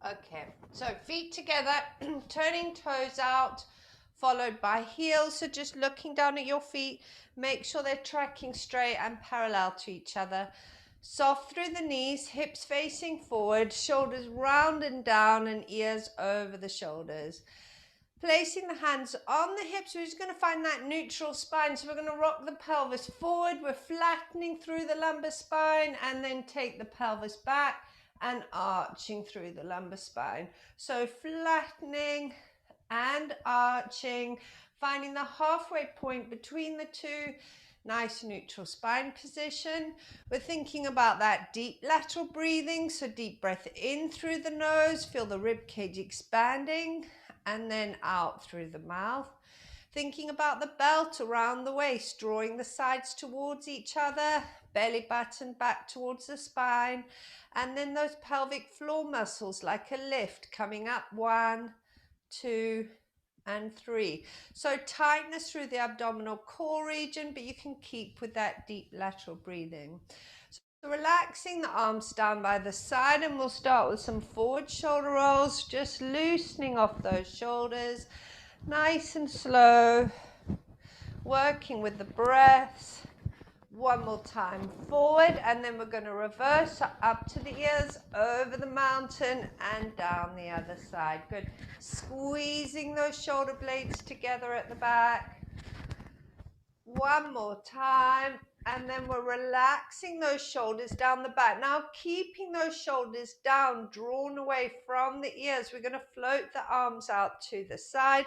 Okay, so feet together, turning toes out, followed by heels. So just looking down at your feet, make sure they're tracking straight and parallel to each other. Soft through the knees, hips facing forward, shoulders round and down, and ears over the shoulders. Placing the hands on the hips, we're just going to find that neutral spine. So we're going to rock the pelvis forward. We're flattening through the lumbar spine, and then take the pelvis back and arching through the lumbar spine. So flattening and arching, finding the halfway point between the two. Nice neutral spine position. We're thinking about that deep lateral breathing. So deep breath in through the nose, feel the rib cage expanding, and then out through the mouth. Thinking about the belt around the waist, drawing the sides towards each other, belly button back towards the spine, and then those pelvic floor muscles like a lift coming up, 1, 2, and 3. So tightness through the abdominal core region, but you can keep with that deep lateral breathing. So relaxing the arms down by the side, and we'll start with some forward shoulder rolls, just loosening off those shoulders, nice and slow, working with the breaths. One more time forward, and then we're going to reverse up to the ears, over the mountain, and down the other side. Good. Squeezing those shoulder blades together at the back. One more time, and then we're relaxing those shoulders down the back. Now keeping those shoulders down, drawn away from the ears, we're going to float the arms out to the side.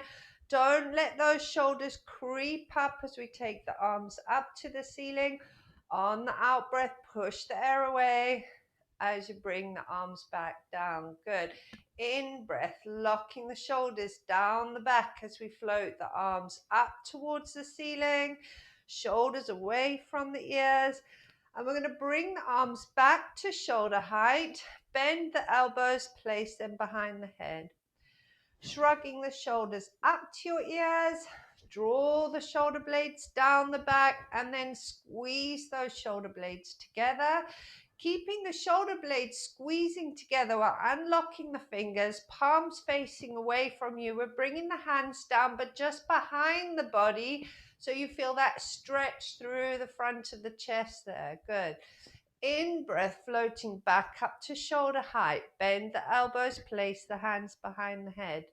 Don't let those shoulders creep up as we take the arms up to the ceiling. On the out breath, push the air away as you bring the arms back down. Good. In breath, locking the shoulders down the back as we float the arms up towards the ceiling, shoulders away from the ears. And we're going to bring the arms back to shoulder height, bend the elbows, place them behind the head. Shrugging the shoulders up to your ears, draw the shoulder blades down the back, and then squeeze those shoulder blades together. Keeping the shoulder blades squeezing together, we're unlocking the fingers, palms facing away from you. We're bringing the hands down, but just behind the body, so you feel that stretch through the front of the chest there. Good. In breath, floating back up to shoulder height. Bend the elbows, place the hands behind the head.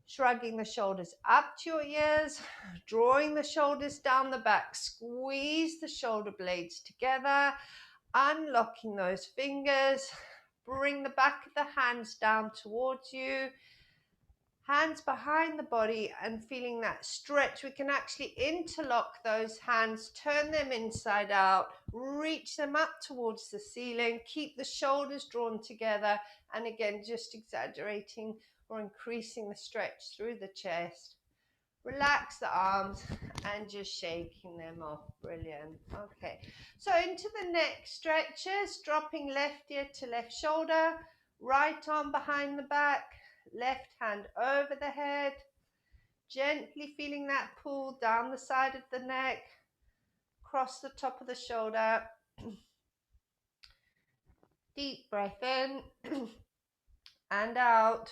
Shrugging the shoulders up to your ears, drawing the shoulders down the back. Squeeze the shoulder blades together, unlocking those fingers. Bring the back of the hands down towards you. Hands behind the body, and feeling that stretch. We can actually interlock those hands, turn them inside out, reach them up towards the ceiling, keep the shoulders drawn together, and again, just exaggerating or increasing the stretch through the chest. Relax the arms and just shaking them off. Brilliant. Okay, so into the neck stretches, dropping left ear to left shoulder, right arm behind the back, left hand over the head, gently feeling that pull down the side of the neck, across the top of the shoulder. Deep breath in and out.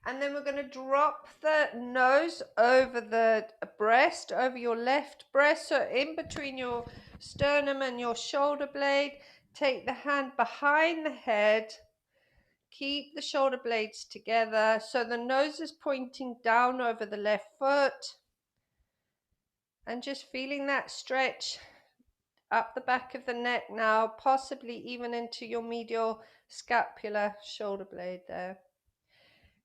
And then we're going to drop the nose over the breast, over your left breast, so in between your sternum and your shoulder blade. Take the hand behind the head. Keep the shoulder blades together so the nose is pointing down over the left foot. And just feeling that stretch up the back of the neck now, possibly even into your medial scapular shoulder blade there.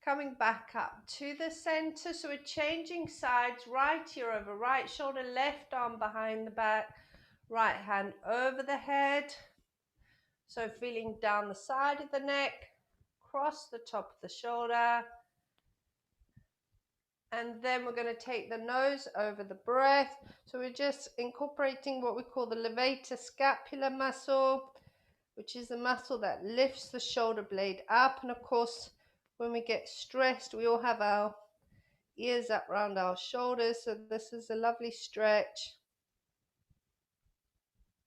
Coming back up to the center, so we're changing sides, right ear over right shoulder, left arm behind the back, right hand over the head. So feeling down the side of the neck, across the top of the shoulder. And then we're going to take the nose over the breath. So we're just incorporating what we call the levator scapular muscle, which is the muscle that lifts the shoulder blade up. And of course, when we get stressed, we all have our ears up around our shoulders. So this is a lovely stretch.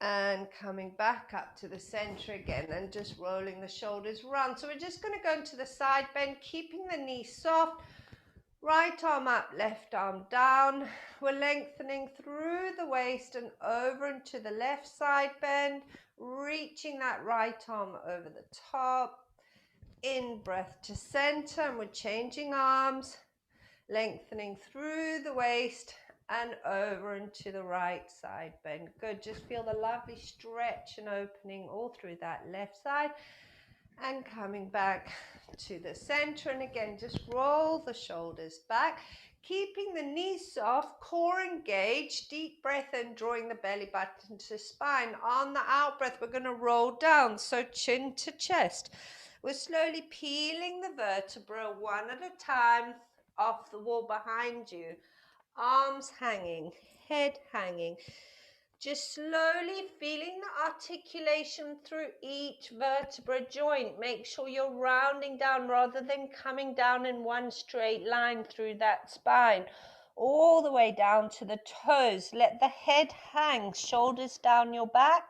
And coming back up to the center again and just rolling the shoulders round. So we're just going to go into the side bend, keeping the knees soft. Right arm up, left arm down. We're lengthening through the waist and over into the left side bend, reaching that right arm over the top. In breath to center, and we're changing arms, lengthening through the waist and over into the right side bend. Good. Just feel the lovely stretch and opening all through that left side. And coming back to the center, and again just roll the shoulders back, keeping the knees soft, core engaged. Deep breath in, drawing the belly button to spine. On the out breath, we're going to roll down, so chin to chest. We're slowly peeling the vertebra one at a time off the wall behind you. Arms hanging, head hanging. Just slowly feeling the articulation through each vertebra joint. Make sure you're rounding down rather than coming down in one straight line through that spine. All the way down to the toes. Let the head hang, shoulders down your back.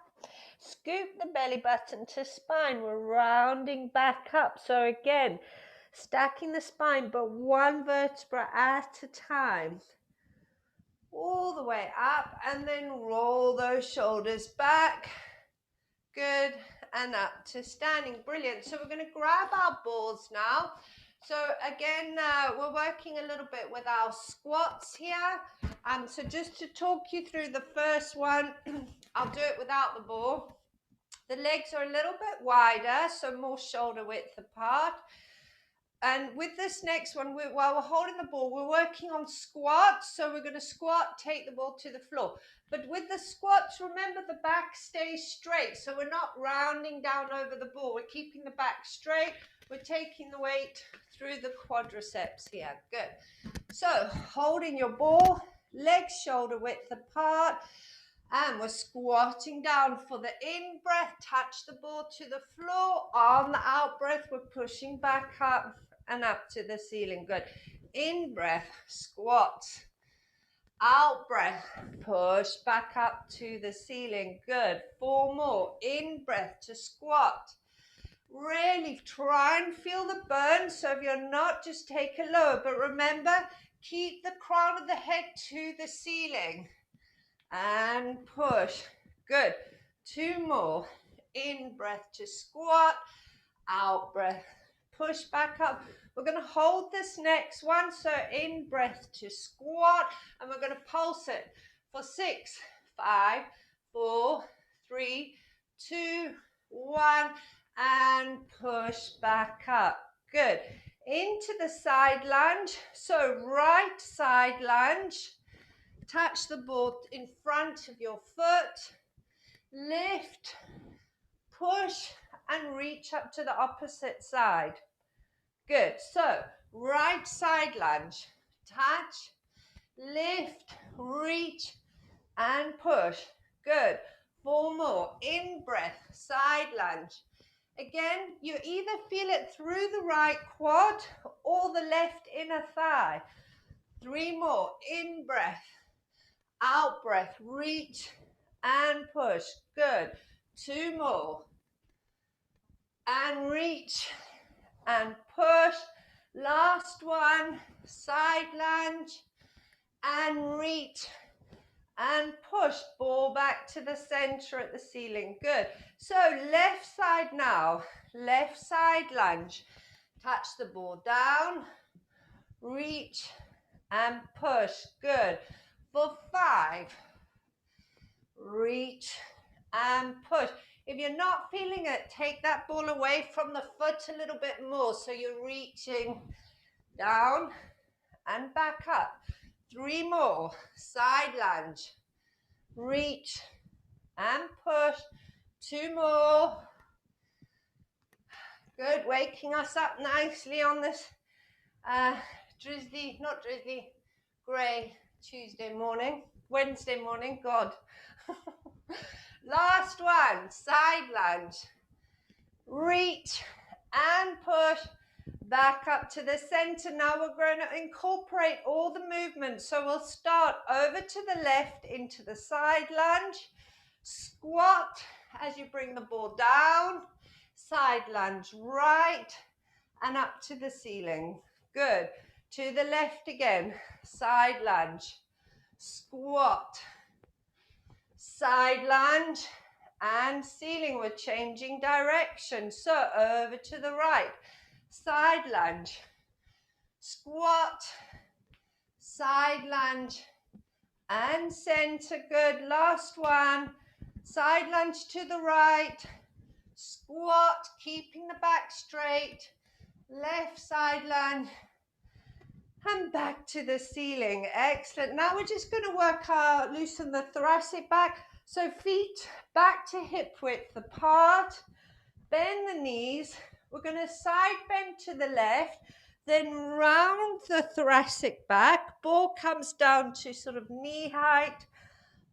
Scoop the belly button to spine. We're rounding back up. So again, stacking the spine, but one vertebra at a time. All the way up, and then roll those shoulders back. Good. And up to standing. Brilliant. So we're going to grab our balls now. So again, we're working a little bit with our squats here. So just to talk you through the first one, I'll do it without the ball. The legs are a little bit wider, so more shoulder width apart. And with this next one, while we're holding the ball, we're working on squats. So we're going to squat, take the ball to the floor. But with the squats, remember the back stays straight. So we're not rounding down over the ball. We're keeping the back straight. We're taking the weight through the quadriceps here. Good. So holding your ball, legs shoulder width apart. And we're squatting down for the in-breath. Touch the ball to the floor. On the out-breath, we're pushing back up and up to the ceiling. Good. In-breath, squat. Out-breath, push back up to the ceiling. Good. 4 more. In-breath to squat. Really try and feel the burn. So if you're not, just take a lower. But remember, keep the crown of the head to the ceiling. And push. Good. 2 more. In breath to squat. Out breath. Push back up. We're going to hold this next one. So in breath to squat. And we're going to pulse it for 6, 5, 4, 3, 2, 1. And push back up. Good. Into the side lunge. So right side lunge. Touch the ball in front of your foot, lift, push, and reach up to the opposite side. Good. So, right side lunge. Touch, lift, reach, and push. Good. 4 more. In breath, side lunge. Again, you either feel it through the right quad or the left inner thigh. 3 more. In breath. Out breath, reach and push. Good. 2 more. And reach and push. Last one. Side lunge and reach and push. Ball back to the center at the ceiling. Good. So left side now. Left side lunge. Touch the ball down. Reach and push. Good. For 5, reach and push. If you're not feeling it, take that ball away from the foot a little bit more. So you're reaching down and back up. 3 more. Side lunge. Reach and push. 2 more. Good. Waking us up nicely on this grey Tuesday morning, Wednesday morning, God. Last one, side lunge. Reach and push back up to the center. Now we're going to incorporate all the movements. So we'll start over to the left into the side lunge. Squat as you bring the ball down, side lunge right and up to the ceiling. Good. To the left again, side lunge, squat, side lunge and ceiling. We're changing direction. So over to the right, side lunge, squat, side lunge and center. Good. Last one. Side lunge to the right, squat, keeping the back straight, left side lunge, and back to the ceiling. Excellent. Now we're just going to work out, loosen the thoracic back. So feet back to hip width apart, bend the knees. We're going to side bend to the left, then round the thoracic back. Ball comes down to sort of knee height,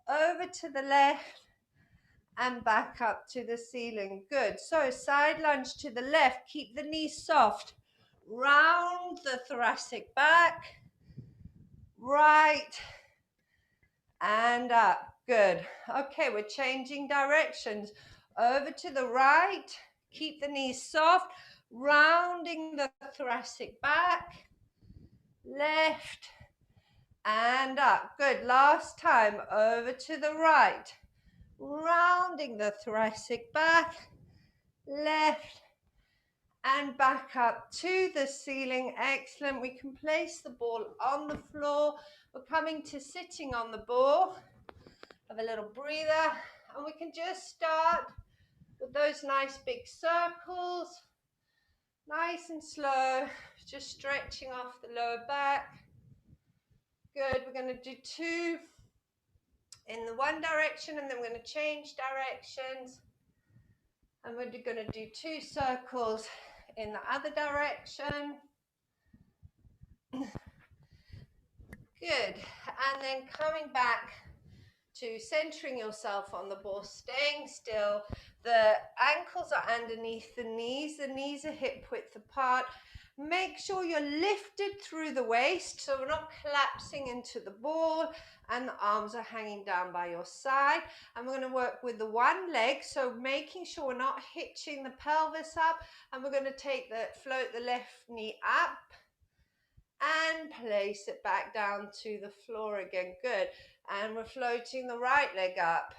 over to the left, and back up to the ceiling. Good. So side lunge to the left. Keep the knees soft. Round the thoracic back. Right. And up. Good. Okay, we're changing directions. Over to the right. Keep the knees soft. Rounding the thoracic back. Left. And up. Good. Last time. Over to the right. Rounding the thoracic back, left, and back up to the ceiling. Excellent. We can place the ball on the floor. We're coming to sitting on the ball. Have a little breather, and we can just start with those nice big circles. Nice and slow, just stretching off the lower back. Good. We're going to do 2 in the one direction, and then we're going to change directions. And we're going to do 2 circles in the other direction. Good. And then coming back to centering yourself on the ball, staying still. The ankles are underneath the knees are hip width apart. Make sure you're lifted through the waist, so we're not collapsing into the ball, and the arms are hanging down by your side. And we're going to work with the one leg, so making sure we're not hitching the pelvis up, and we're going to float the left knee up and place it back down to the floor again. Good. And we're floating the right leg up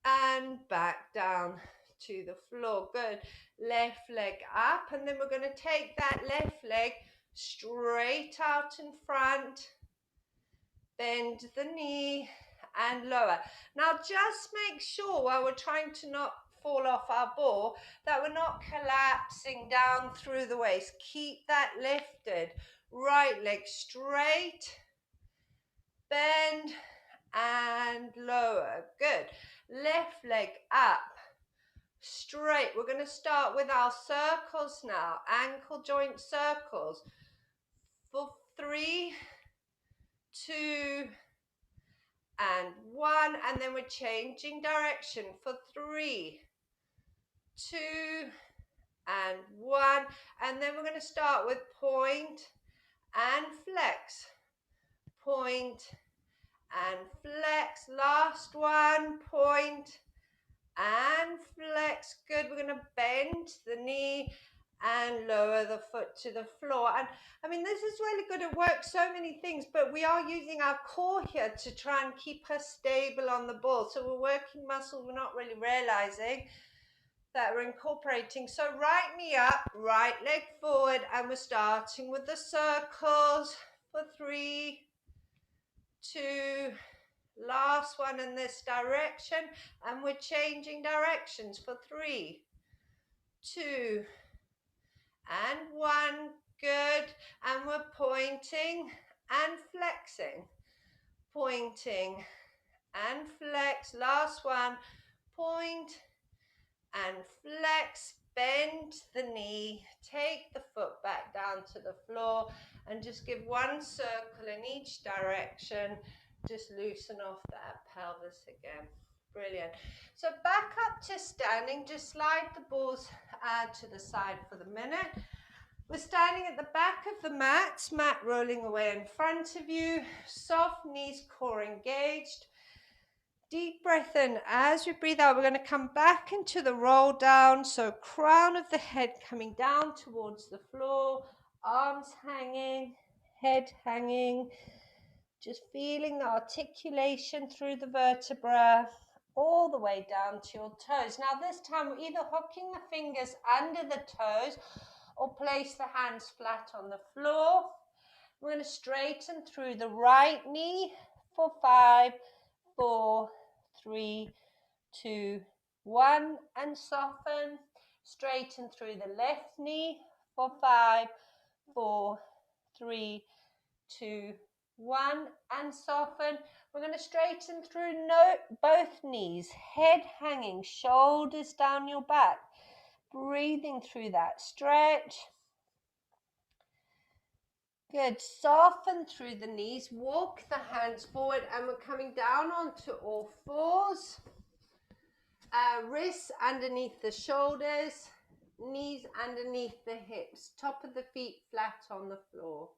and back down to the floor. Good. Left leg up, and then we're going to take that left leg straight out in front, bend the knee and lower. Now just make sure, while we're trying to not fall off our ball, that we're not collapsing down through the waist. Keep that lifted. Right leg straight, bend and lower. Good. Left leg up, straight. We're going to start with our circles now, ankle joint circles. For 3, 2, and 1, and then we're changing direction for 3, 2, and 1, and then we're going to start with point and flex, point and flex. Last one, point and flex. Good. We're going to bend the knee and lower the foot to the floor. And I mean, this is really good. It works so many things, but we are using our core here to try and keep us stable on the ball. So we're working muscles we're not really realizing that we're incorporating. So right knee up, right leg forward, and we're starting with the circles for 3, 2, last one in this direction, and we're changing directions for 3, 2, and 1. Good. And we're pointing and flexing, pointing and flex. Last one, point and flex. Bend the knee, take the foot back down to the floor, and just give 1 circle in each direction. Just loosen off that pelvis again. Brilliant. So back up to standing. Just slide the balls to the side for the minute. We're standing at the back of the mat rolling away in front of you. Soft knees, core engaged. Deep breath in. As we breathe out, we're going to come back into the roll down. So crown of the head coming down towards the floor, arms hanging, head hanging. Just feeling the articulation through the vertebra all the way down to your toes. Now this time we're either hooking the fingers under the toes or place the hands flat on the floor. We're going to straighten through the right knee for 5, 4, 3, 2, 1, and soften. Straighten through the left knee for 5, 4, 3, 2, 1, and soften. We're going to straighten through both knees, head hanging, shoulders down your back. Breathing through that stretch. Good. Soften through the knees. Walk the hands forward, and we're coming down onto all fours. Wrists underneath the shoulders, knees underneath the hips, top of the feet flat on the floor.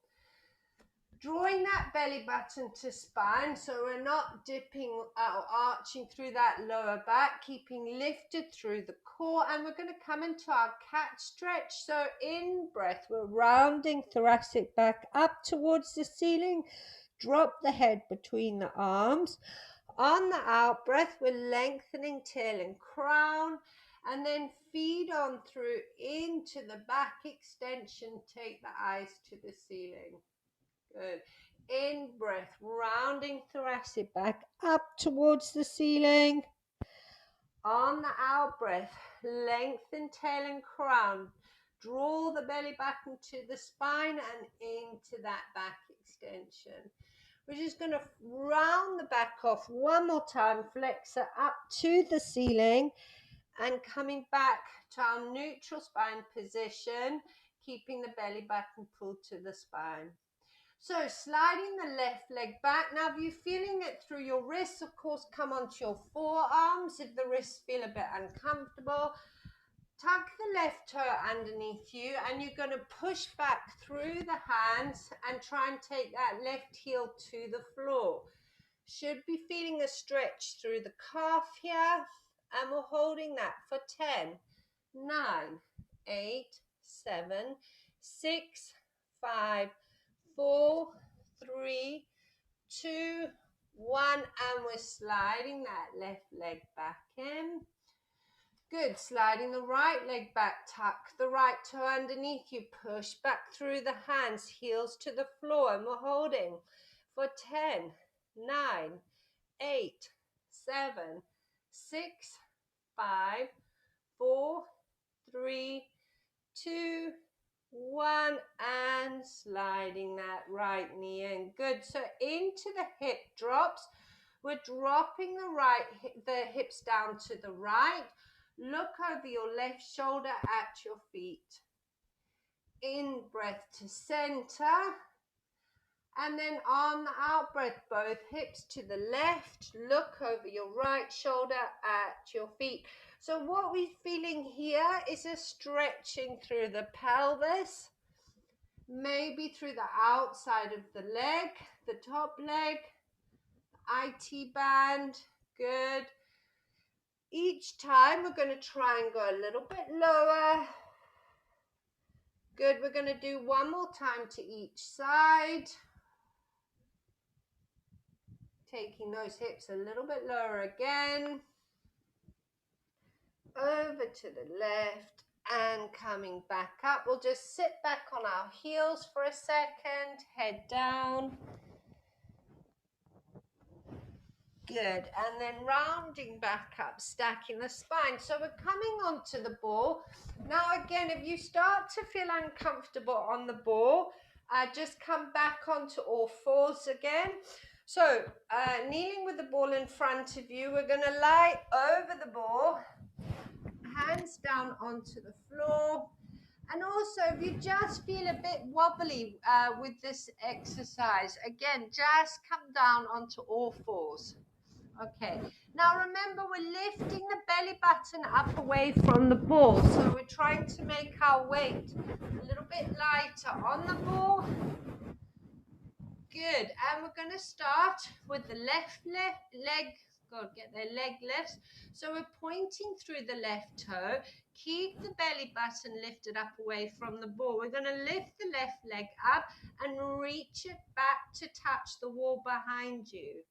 Drawing that belly button to spine, so we're not dipping or arching through that lower back, keeping lifted through the core, and we're going to come into our cat stretch. So in breath, we're rounding thoracic back up towards the ceiling. Drop the head between the arms. On the out breath, we're lengthening tail and crown, and then feed on through into the back extension. Take the eyes to the ceiling. Good. In breath, rounding thoracic back up towards the ceiling. On the out breath, lengthen tail and crown. Draw the belly back into the spine and into that back extension. We're just going to round the back off one more time. Flex it up to the ceiling and coming back to our neutral spine position, keeping the belly button pulled to the spine. So sliding the left leg back. Now, if you're feeling it through your wrists, of course, come onto your forearms. If the wrists feel a bit uncomfortable, tuck the left toe underneath you, and you're going to push back through the hands and try and take that left heel to the floor. Should be feeling a stretch through the calf here, and we're holding that for 10, 9, 8, 7, 6, 5, 4, 3, 2, 1, and we're sliding that left leg back in. Good. Sliding the right leg back, tuck the right toe underneath you, push back through the hands, heels to the floor, and we're holding for 10, 9, 8, 7, 6, 5, 4, 3, 2, 1, and sliding that right knee in. Good. So into the hip drops. We're dropping the hips down to the right. Look over your left shoulder at your feet. In breath to center. And then on the out breath, both hips to the left. Look over your right shoulder at your feet. So what we're feeling here is a stretching through the pelvis. Maybe through the outside of the leg, the top leg, IT band. Good. Each time we're going to try and go a little bit lower. Good. We're going to do one more time to each side. Taking those hips a little bit lower again. Over to the left and coming back up. We'll just sit back on our heels for a second. Head down. Good. And then rounding back up, stacking the spine. So we're coming onto the ball. Now again, if you start to feel uncomfortable on the ball, just come back onto all fours again. So kneeling with the ball in front of you, we're going to lie over the ball, hands down onto the floor. And also, if you just feel a bit wobbly with this exercise, again, just come down onto all fours. Okay, now remember we're lifting the belly button up away from the ball. So we're trying to make our weight a little bit lighter on the ball. Good, and we're going to start with the left leg God, get their leg lifts. So we're pointing through the left toe. Keep the belly button lifted up away from the ball. We're going to lift the left leg up and reach it back to touch the wall behind you.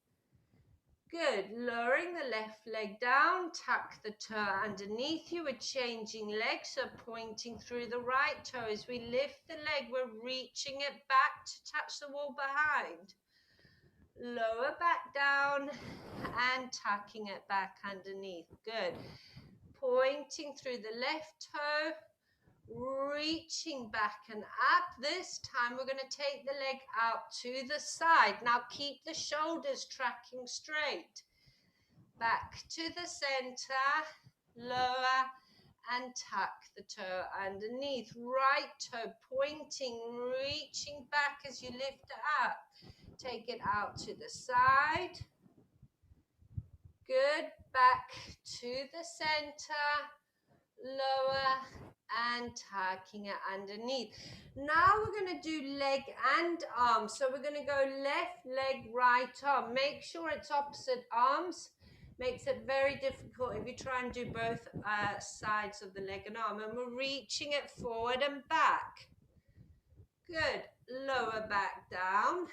Good. Lowering the left leg down, tuck the toe underneath you. We're changing legs, so pointing through the right toe. As we lift the leg, we're reaching it back to touch the wall behind. Lower back down and tucking it back underneath. Good. Pointing through the left toe, reaching back and up. This time we're going to take the leg out to the side. Now keep the shoulders tracking straight. Back to the center, lower and tuck the toe underneath. Right toe pointing, reaching back as you lift it up. Take it out to the side. Good. Back to the center, lower and tucking it underneath. Now we're going to do leg and arm. So we're going to go left leg, right arm. Make sure it's opposite arms. Makes it very difficult if you try and do both sides of the leg and arm. And we're reaching it forward and back. Good. Lower back down.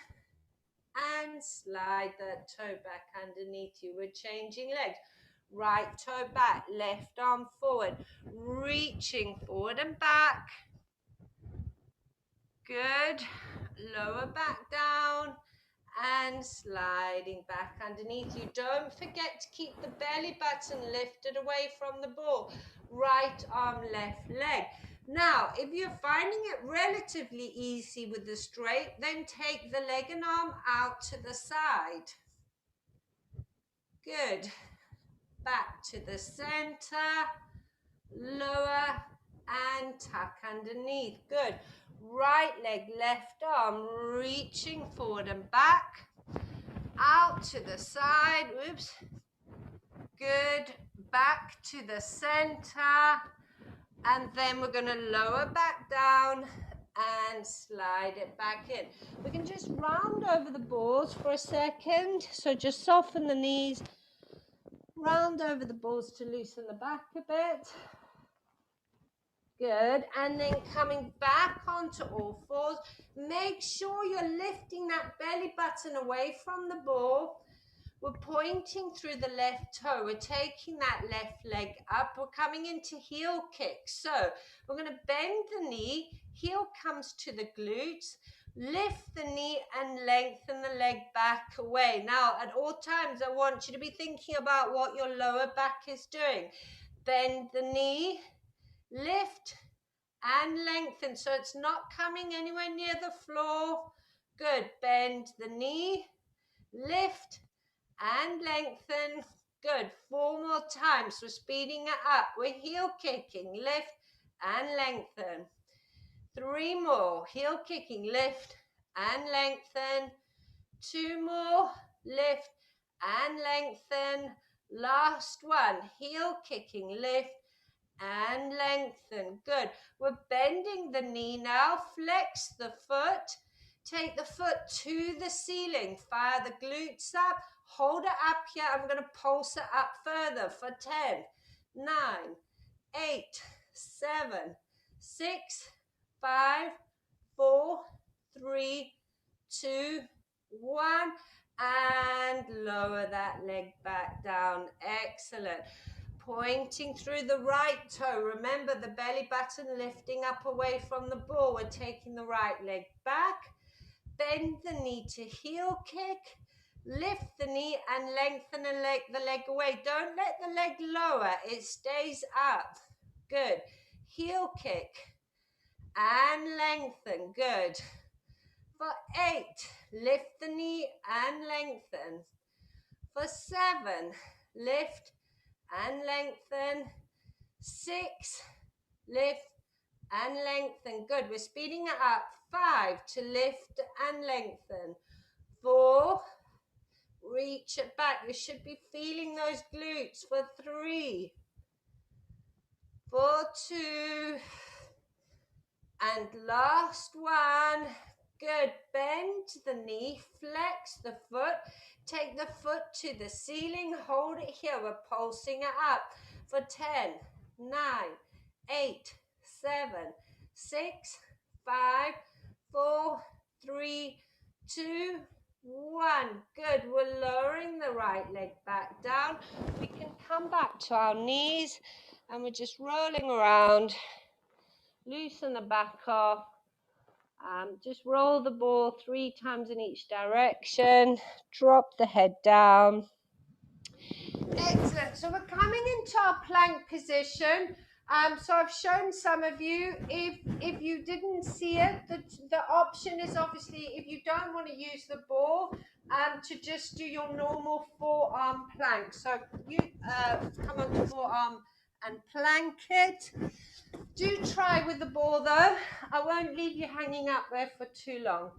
And slide that toe back underneath you. We're changing legs. Right toe back, left arm forward, reaching forward and back. Good. Lower back down and sliding back underneath you. Don't forget to keep the belly button lifted away from the ball. Right arm, left leg. Now, if you're finding it relatively easy with the straight, then take the leg and arm out to the side. Good. Back to the center, lower and tuck underneath. Good. Right leg, left arm, reaching forward and back. Out to the side. Whoops. Good. Back to the center. And then we're going to lower back down and slide it back in. We can just round over the balls for a second. So just soften the knees. Round over the balls to loosen the back a bit. Good. And then coming back onto all fours. Make sure you're lifting that belly button away from the ball. We're pointing through the left toe. We're taking that left leg up. We're coming into heel kick. So we're going to bend the knee. Heel comes to the glutes. Lift the knee and lengthen the leg back away. Now, at all times, I want you to be thinking about what your lower back is doing. Bend the knee, lift and lengthen. So it's not coming anywhere near the floor. Good. Bend the knee, lift and lengthen. Good. 4 more times. We're speeding it up. We're heel kicking, lift and lengthen. 3 more. Heel kicking, lift and lengthen. 2 more. Lift and lengthen. Last one. Heel kicking, lift and lengthen. Good. We're bending the knee now. Flex the foot. Take the foot to the ceiling. Fire the glutes up. Hold it up here. I'm going to pulse it up further for 10, 9, 8, 7, 6, 5, 4, 3, 2, 1. And lower that leg back down. Excellent. Pointing through the right toe. Remember the belly button lifting up away from the ball. We're taking the right leg back. Bend the knee to heel kick. Lift the knee and lengthen the leg away. Don't let the leg lower. It stays up. Good. Heel kick and lengthen. Good. For 8, lift the knee and lengthen. For 7, lift and lengthen. 6, lift and lengthen. Good. We're speeding it up. 5, to lift and lengthen. 4, reach it back. You should be feeling those glutes. For 3, for 2, and last one. Good. Bend the knee, flex the foot, take the foot to the ceiling, hold it here. We're pulsing it up for 10, 9, 8, 7, 6, 5, 4, 3, 2, 1. Good. We're lowering the right leg back down. We can come back to our knees and we're just rolling around. Loosen the back off. Just roll the ball 3 times in each direction. Drop the head down. Excellent. So we're coming into our plank position. So I've shown some of you. If you didn't see it, the option is obviously if you don't want to use the ball, to just do your normal forearm plank. So you come on the forearm and plank it. Do try with the ball though. I won't leave you hanging up there for too long.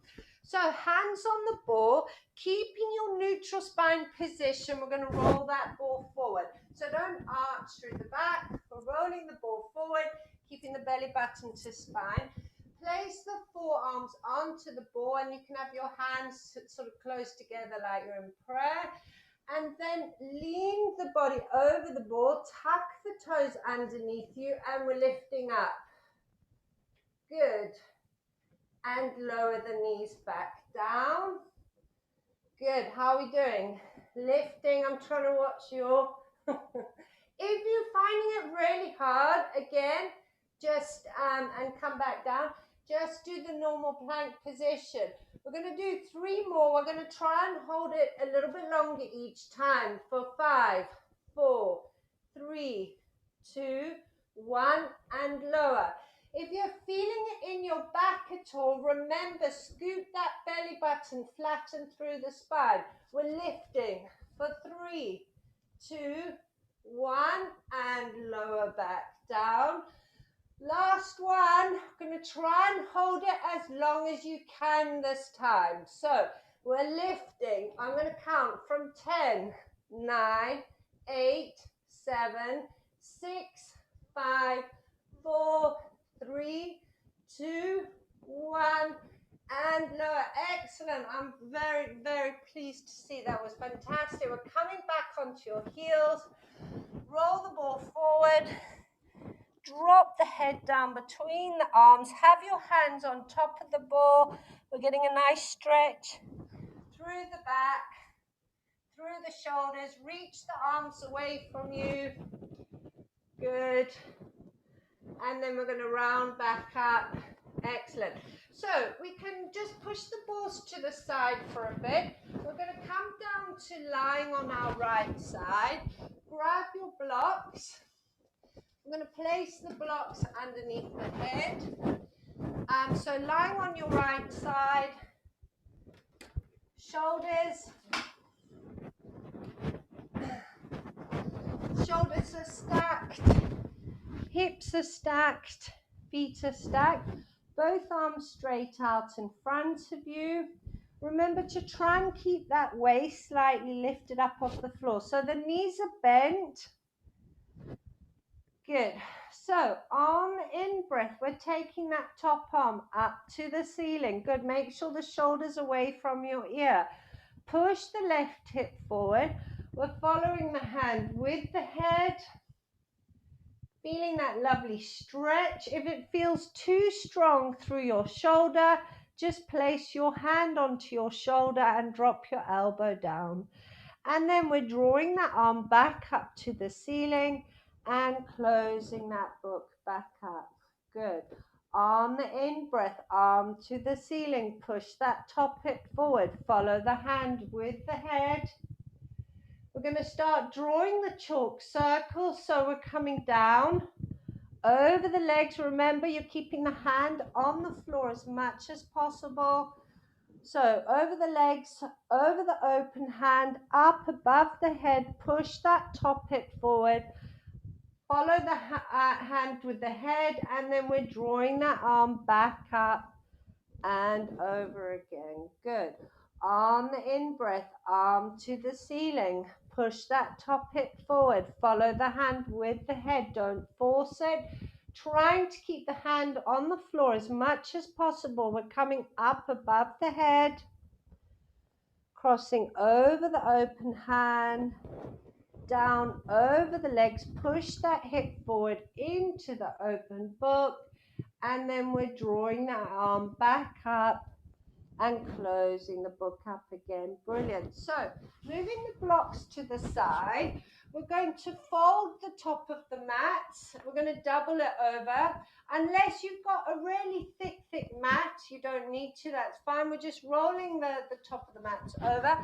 So hands on the ball, keeping your neutral spine position. We're going to roll that ball forward. So don't arch through the back. We're rolling the ball forward, keeping the belly button to spine. Place the forearms onto the ball and you can have your hands sort of close together like you're in prayer. And then lean the body over the ball, tuck the toes underneath you, and we're lifting up. Good. And lower the knees back down. Good. How are we doing? Lifting. I'm trying to watch your... If you're finding it really hard, again, just, and come back down, just do the normal plank position. We're going to do 3 more. We're going to try and hold it a little bit longer each time for 5, 4, 3, 2, 1, and lower. If you're feeling it in your back at all, remember, scoop that belly button, flatten through the spine. We're lifting for 3, 2, 1, and lower back down. Last one. I'm going to try and hold it as long as you can this time. So we're lifting. I'm going to count from 10, 9, 8, 7, 6, 5, 4, 3, 2, 1, and lower. Excellent. I'm very, very pleased to see that was fantastic. We're coming back onto your heels. Roll the ball forward. Drop the head down between the arms. Have your hands on top of the ball. We're getting a nice stretch through the back, through the shoulders. Reach the arms away from you. Good. And then we're going to round back up. Excellent. So we can just push the balls to the side for a bit. We're going to come down to lying on our right side. Grab your blocks. I'm going to place the blocks underneath the head. So lying on your right side, shoulders are stacked, hips are stacked, feet are stacked, both arms straight out in front of you. Remember to try and keep that waist slightly lifted up off the floor. So the knees are bent. Good. So on the in-breath, we're taking that top arm up to the ceiling. Good. Make sure the shoulder's away from your ear. Push the left hip forward. We're following the hand with the head. Feeling that lovely stretch. If it feels too strong through your shoulder, just place your hand onto your shoulder and drop your elbow down. And then we're drawing that arm back up to the ceiling and closing that book back up. Good. On the in-breath, arm to the ceiling. Push that top hip forward. Follow the hand with the head. We're going to start drawing the chalk circle. So we're coming down over the legs. Remember, you're keeping the hand on the floor as much as possible. So over the legs, over the open hand, up above the head, push that top hip forward. Follow the hand with the head, and then we're drawing that arm back up and over again. Good. On the in-breath, arm to the ceiling. Push that top hip forward. Follow the hand with the head. Don't force it. trying to keep the hand on the floor as much as possible. We're coming up above the head, crossing over the open hand, down over the legs, push that hip forward into the open book, and then we're drawing that arm back up and closing the book up again. Brilliant. So moving the blocks to the side, we're going to fold the top of the mat. We're going to double it over. Unless you've got a really thick mat, you don't need to, that's fine. We're just rolling the top of the mat over.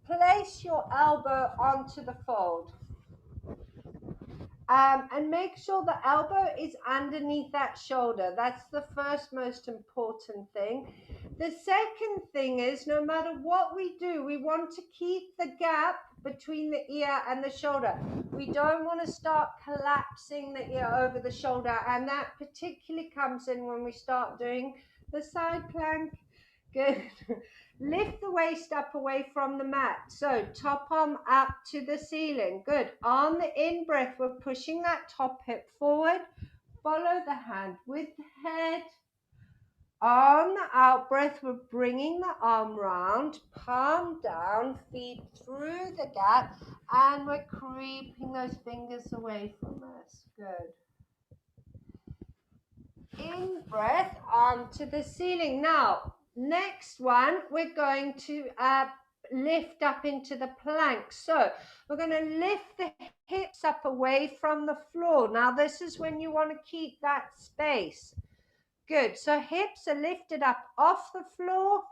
Place your elbow onto the fold. And make sure the elbow is underneath that shoulder. That's the first most important thing. The second thing is, no matter what we do, we want to keep the gap between the ear and the shoulder. We don't want to start collapsing the ear over the shoulder, and that particularly comes in when we start doing the side plank. Good. Lift the waist up away from the mat. So top arm up to the ceiling. Good. On the in breath, we're pushing that top hip forward. Follow the hand with the head. On the out breath, we're bringing the arm round, palm down, feet through the gap, and we're creeping those fingers away from us. Good. In breath, arm to the ceiling. Now, next one, we're going to lift up into the plank. So we're going to lift the hips up away from the floor. Now, this is when you want to keep that space. Good. So hips are lifted up off the floor,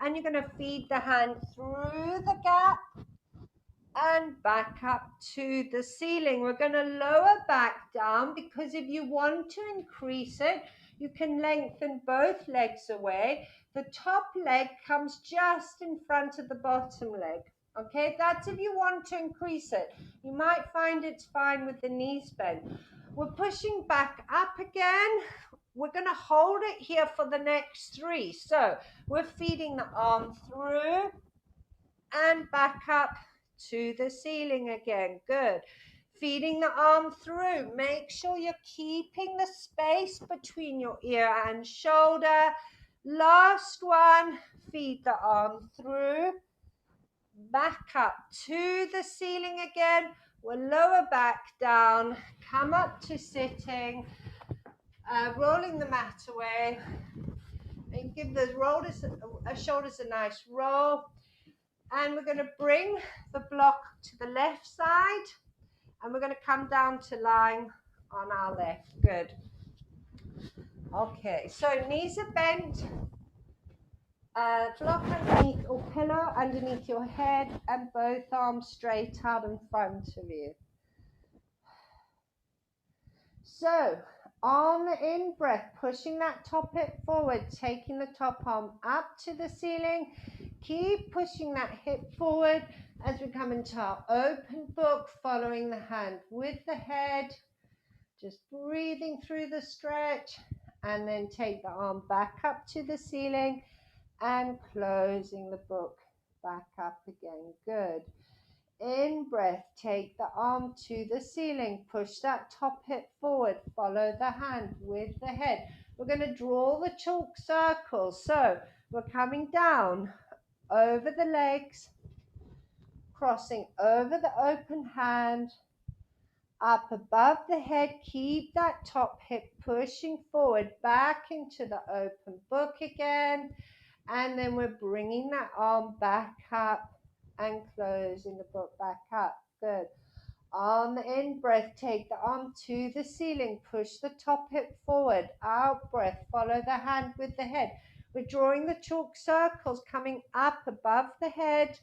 and you're going to feed the hand through the gap and back up to the ceiling. We're going to lower back down, because if you want to increase it, you can lengthen both legs away. The top leg comes just in front of the bottom leg. Okay, that's if you want to increase it. You might find it's fine with the knees bent. We're pushing back up again. We're going to hold it here for the next 3. So we're feeding the arm through and back up to the ceiling again. Good. Feeding the arm through. Make sure you're keeping the space between your ear and shoulder. Last one. Feed the arm through. Back up to the ceiling again. We'll lower back down. Come up to sitting. Rolling the mat away. And give the shoulders a nice roll. And we're going to bring the block to the left side, and we're going to come down to lying on our left. Good. Okay, so knees are bent, block underneath or pillow underneath your head, and both arms straight out in front of you. So on the in breath, pushing that top hip forward, taking the top arm up to the ceiling. Keep pushing that hip forward as we come into our open book, following the hand with the head. Just breathing through the stretch, and then take the arm back up to the ceiling and closing the book back up again. Good. In breath, take the arm to the ceiling, push that top hip forward, follow the hand with the head. We're going to draw the chalk circle. So we're coming down over the legs, crossing over the open hand, up above the head. Keep that top hip pushing forward, back into the open book again, and then we're bringing that arm back up and closing the book back up. Good. On the in breath, take the arm to the ceiling, push the top hip forward. Out breath, follow the hand with the head. We're drawing the chalk circles, coming up above the head,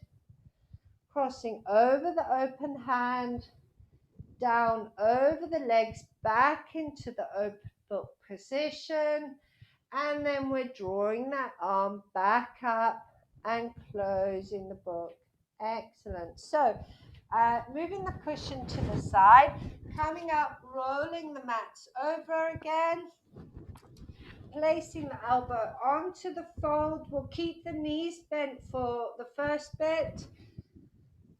crossing over the open hand, down over the legs, back into the open book position, and then we're drawing that arm back up and closing the book. Excellent. So moving the cushion to the side, coming up, rolling the mats over again, placing the elbow onto the fold. We'll keep the knees bent for the first bit.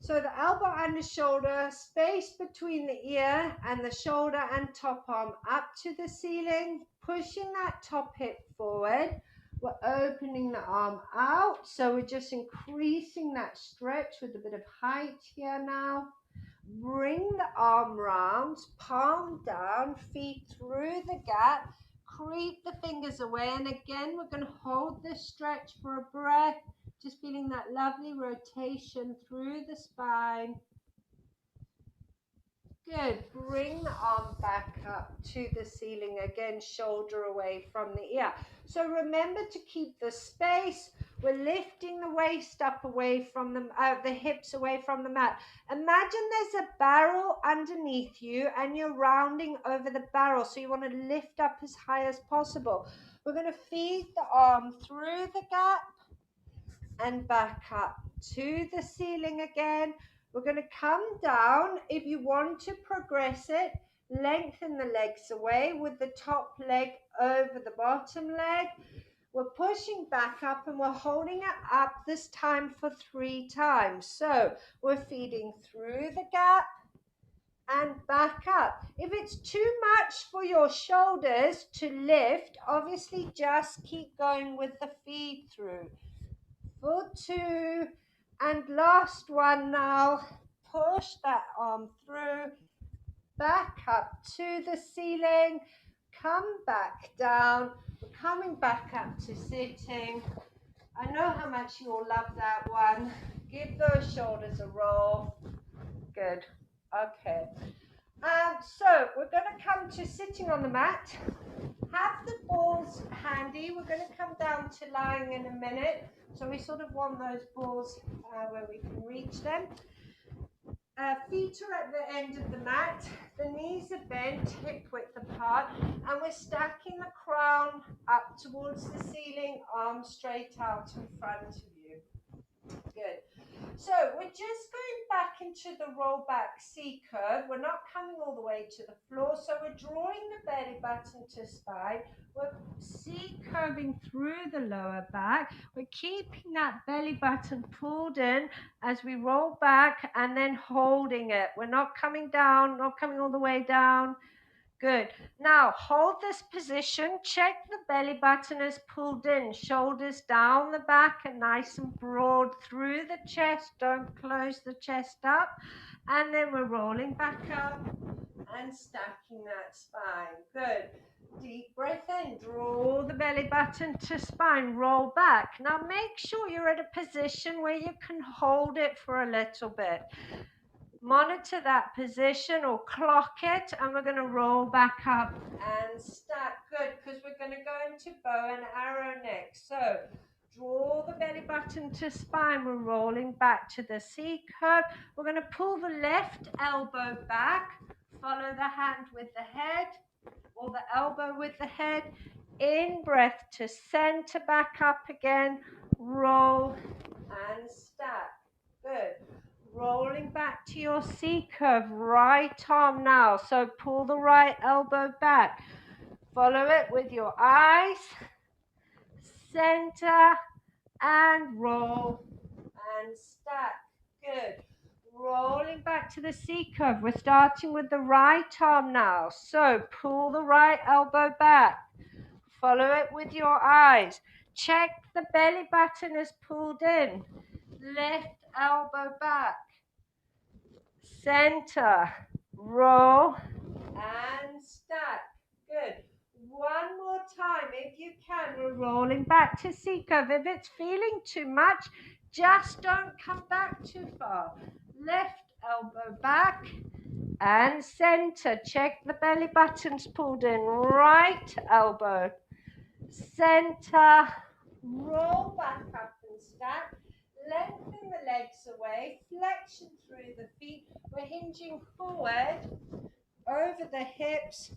So the elbow and the shoulder, space between the ear and the shoulder and top arm up to the ceiling, pushing that top hip forward. We're opening the arm out, so we're just increasing that stretch with a bit of height here now. Bring the arm round, palm down, feet through the gap, creep the fingers away, and again we're going to hold this stretch for a breath, just feeling that lovely rotation through the spine. Good. Bring the arm back up to the ceiling again, shoulder away from the ear. So remember to keep the space. We're lifting the waist up away from the hips away from the mat. Imagine there's a barrel underneath you and you're rounding over the barrel. So you want to lift up as high as possible. We're going to feed the arm through the gap and back up to the ceiling again. We're going to come down. If you want to progress it, lengthen the legs away with the top leg over the bottom leg. We're pushing back up and we're holding it up this time for 3 times. So we're feeding through the gap and back up. If it's too much for your shoulders to lift, obviously just keep going with the feed through. For 2, and last one now. Push that arm through, back up to the ceiling, come back down. We're coming back up to sitting. I know how much you all love that one. Give those shoulders a roll. Good. Okay. So we're going to come to sitting on the mat. Have the balls handy. We're going to come down to lying in a minute. So we sort of want those balls where we can reach them. Feet are at the end of the mat. The knees are bent, hip width apart. And we're stacking the crown up towards the ceiling, arms straight out in front of you. Good. So we're just going back into the roll back C curve. We're not coming all the way to the floor. So we're drawing the belly button to spine. We're C curving through the lower back. We're keeping that belly button pulled in as we roll back and then holding it. We're not coming down, not coming all the way down. Good. Now hold this position. Check the belly button is pulled in. Shoulders down the back and nice and broad through the chest. Don't close the chest up. And then we're rolling back up and stacking that spine. Good. Deep breath in. Draw the belly button to spine. Roll back. Now make sure you're at a position where you can hold it for a little bit. Monitor that position or clock it, and we're going to roll back up and stack. Good, because we're going to go into bow and arrow next. So draw the belly button to spine. We're rolling back to the C curve. We're going to pull the left elbow back, follow the hand with the head or the elbow with the head. In breath to center, back up again, roll and stack. Good. Rolling back to your C curve, right arm now. So pull the right elbow back. Follow it with your eyes. Center and roll and stack. Good. Rolling back to the C curve. We're starting with the right arm now. So pull the right elbow back. Follow it with your eyes. Check the belly button is pulled in. Left elbow back. Center, roll, and stack. Good. One more time, if you can. We're rolling back to C curve. If it's feeling too much, just don't come back too far. Left elbow back and center. Check the belly button's pulled in. Right elbow, center, roll back up and stack. Lengthen the legs away, flexion through the feet. We're hinging forward over the hips,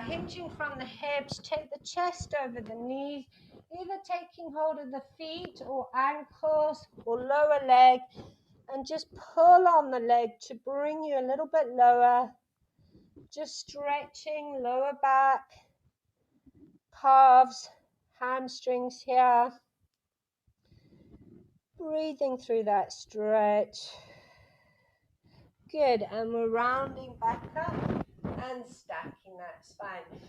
hinging from the hips. Take the chest over the knees, either taking hold of the feet or ankles or lower leg, and just pull on the leg to bring you a little bit lower. Just stretching lower back, calves, hamstrings here. Breathing through that stretch. Good, and we're rounding back up and stacking that spine.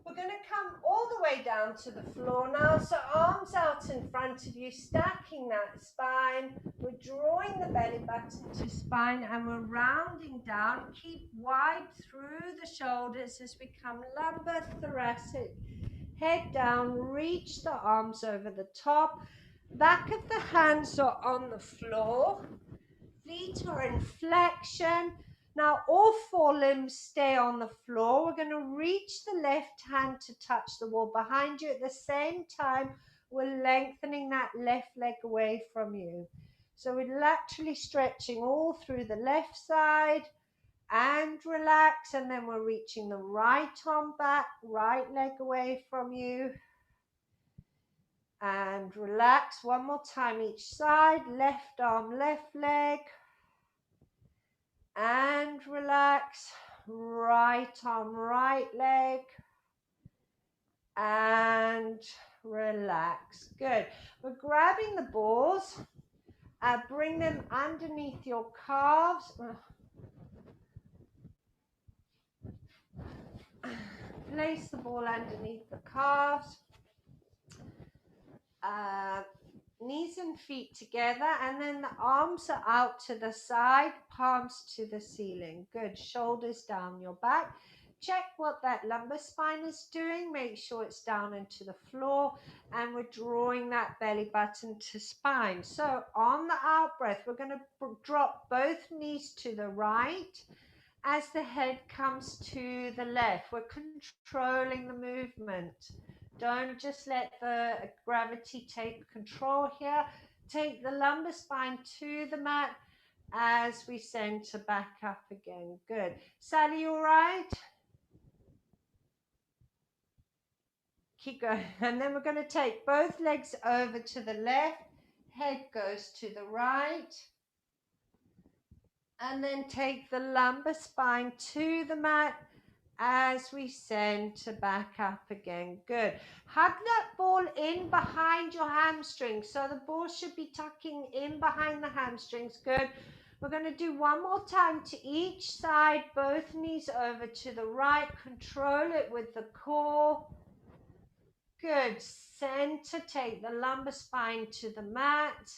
We're going to come all the way down to the floor now, so arms out in front of you, stacking that spine. We're drawing the belly button to spine and we're rounding down. Keep wide through the shoulders as we come lumbar, thoracic, head down, reach the arms over the top. Back of the hands are on the floor. Feet are in flexion. Now all four limbs stay on the floor. We're going to reach the left hand to touch the wall behind you. At the same time, we're lengthening that left leg away from you. So we're laterally stretching all through the left side and relax. And then we're reaching the right arm back, right leg away from you. And relax one more time each side, left arm, left leg. And relax, right arm, right leg, and relax. Good. We're grabbing the balls, bring them underneath your calves. Place the ball underneath the calves. Knees and feet together, and then the arms are out to the side, palms to the ceiling. Good. Shoulders down your back. Check what that lumbar spine is doing. Make sure it's down into the floor, and we're drawing that belly button to spine. So on the out breath, we're going to drop both knees to the right as the head comes to the left. We're controlling the movement. Don't just let the gravity take control here. Take the lumbar spine to the mat as we center back up again. Good. Sally, you all right? Keep going. And then we're going to take both legs over to the left. Head goes to the right. And then take the lumbar spine to the mat as we center back up again. Good. Hug that ball in behind your hamstrings. So the ball should be tucking in behind the hamstrings. Good. We're going to do one more time to each side. Both knees over to the right. Control it with the core. Good. Center. Take the lumbar spine to the mat.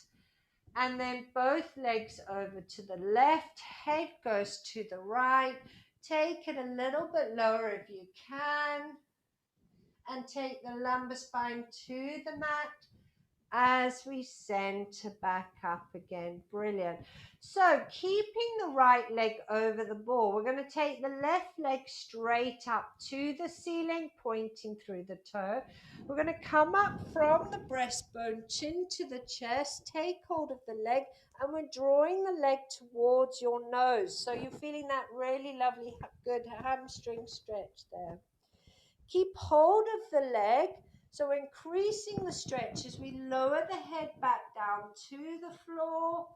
And then both legs over to the left. Head goes to the right. Take it a little bit lower if you can. And take the lumbar spine to the mat as we center back up again. Brilliant. So keeping the right leg over the ball, we're going to take the left leg straight up to the ceiling, pointing through the toe. We're going to come up from the breastbone, chin to the chest, take hold of the leg, and we're drawing the leg towards your nose. So you're feeling that really lovely, good hamstring stretch there. Keep hold of the leg. So we're increasing the stretch as we lower the head back down to the floor.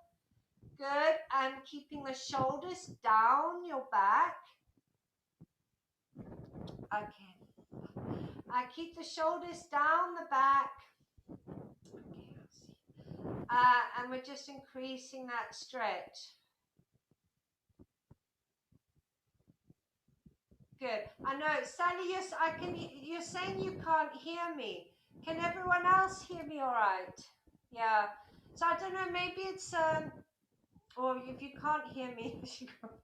Good. And keeping the shoulders down your back. Okay. Keep the shoulders down the back. Okay, let's see. And we're just increasing that stretch. Good. I know, Sally, yes, you're saying you can't hear me. Can everyone else hear me all right? Yeah. So I don't know, maybe it's, or if you can't hear me.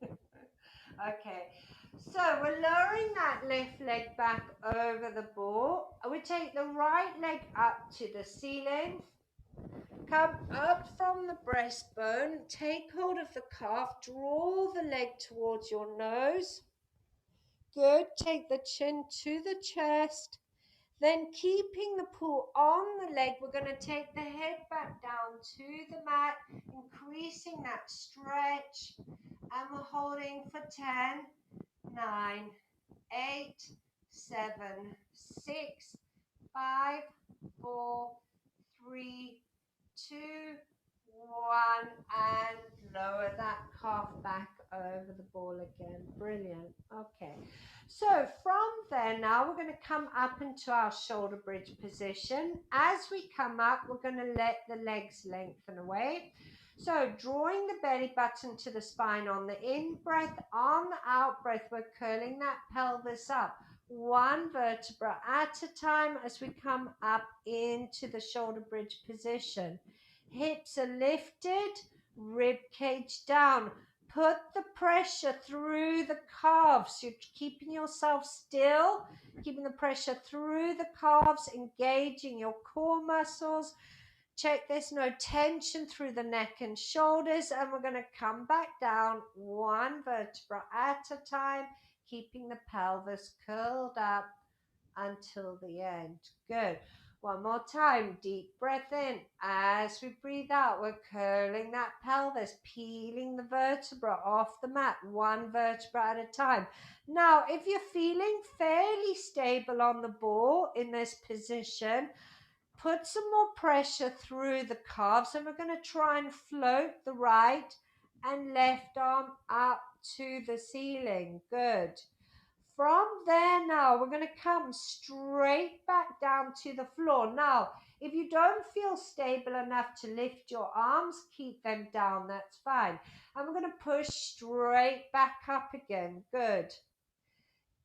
Okay. So we're lowering that left leg back over the ball. We take the right leg up to the ceiling. Come up from the breastbone. Take hold of the calf. Draw the leg towards your nose. Good. Take the chin to the chest. Then keeping the pull on the leg, we're going to take the head back down to the mat, increasing that stretch. And we're holding for 10, 9, 8, 7, 6, 5, 4, 3, 2, 1, and lower that calf back over the ball again. Brilliant. Okay. So from there now, we're going to come up into our shoulder bridge position. As we come up, we're going to let the legs lengthen away. So drawing the belly button to the spine on the in-breath, on the out-breath, we're curling that pelvis up, one vertebra at a time as we come up into the shoulder bridge position. Hips are lifted, rib cage down. Put the pressure through the calves. You're keeping yourself still, keeping the pressure through the calves, engaging your core muscles. Check there's no tension through the neck and shoulders, and we're going to come back down one vertebra at a time, keeping the pelvis curled up until the end. Good. One more time. Deep breath in. As we breathe out, we're curling that pelvis, peeling the vertebra off the mat, one vertebra at a time. Now, if you're feeling fairly stable on the ball in this position, put some more pressure through the calves, and we're going to try and float the right and left arm up to the ceiling. Good. From there now, we're going to come straight back down to the floor. Now, if you don't feel stable enough to lift your arms, keep them down. That's fine. And we're going to push straight back up again. Good.